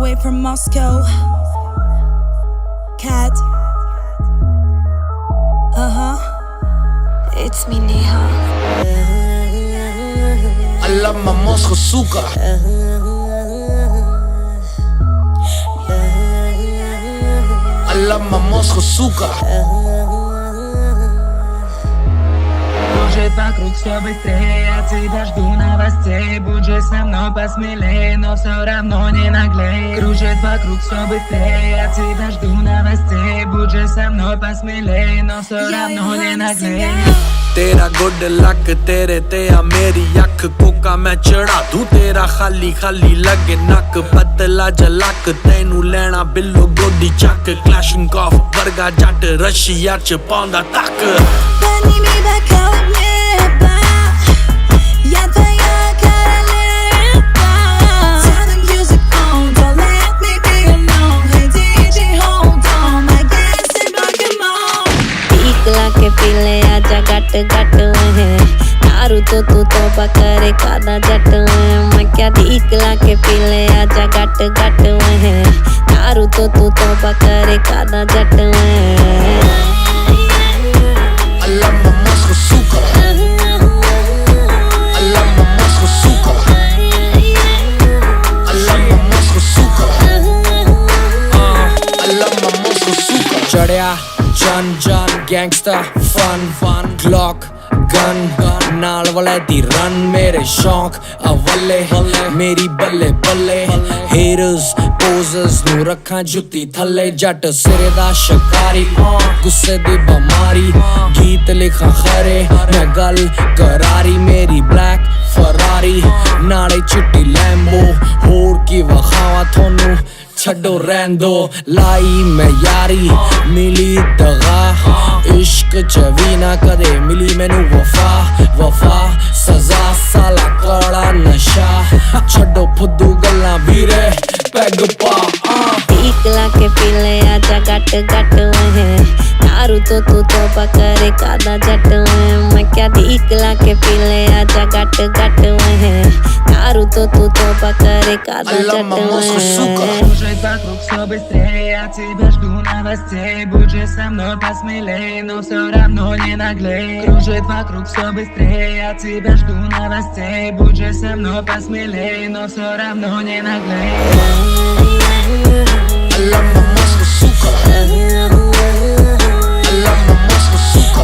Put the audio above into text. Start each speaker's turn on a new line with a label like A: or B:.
A: way from Moscow. Cat. It's me, Neha.
B: I love my Moscow suka. I love my Moscow suka.
C: Кружит вокруг все быстрее, от тебя жду новостей. Будь же со мной посмелее, но все равно не наглей. Кружит вокруг все быстрее, от тебя жду новостей. Будь же со мной посмелее, но все равно не наглей.
B: तेरा good luck तेरे ते आ मेरी अख Coca मैं चढ़ा दूं तेरा खाली खाली लगे नक पतला जलक तेनू लेना बिल्लो गोदी चक क्लैशिंग ऑफ वर्गा जट रशिया च पांदा तक
A: Подними бокал, небо. Я твоя королева. Turn the music on, don't let me be alone. Hey DJ, hold on, my dancing Pokemon.
D: टीकला के पीले आजा गट गट है दारू तो तू तोबा करे कादा जट है मैं क्या टीकला के पीले आजा गट गट है दारू तो तू तोबा करे कादा जट है
B: I love my Moscow suka. I love my Moscow suka. I love my Moscow suka. I love my Moscow suka. चढ़या जन जन गैंगस्टर फन क्लॉक गन नाल वाले दी रन मेरे शौक अवले मेरी बल्ले बल्ले हेटर्स पोजर्स नू रखा जुत्ती थल्ले जट सिरे दा शिकारी गुस्से दी बमारी गीत लिखा खरे मैं गल करारी मेरी ब्लैक फरारी नाले चिट्टी लैम्बो होर की वखावा थोनू छड्डो रहन दो लाई मैं यारी मिली दगा इश्क च भी ना कदे मिली मैनू वफा सजा साला कौड़ा नशा छड्डो फुद्दू गल्लां वीरे पैग पा
D: टीकला के पीले आजा गट गट है दारू तो तू तोबा करे कादा जट है मैं क्या टीकला के पीले आजा गट गट है दारू तो तू तोबा करे कादा जट है
C: Кружит вокруг все быстрее, от тебя жду новостей. Будь же со мной посмелее, но все равно не наглей. Кружит вокруг все быстрее, от тебя жду новостей. Будь же со мной посмелее, но все равно не наглей.
B: I love my Moscow suka. I love my Moscow suka.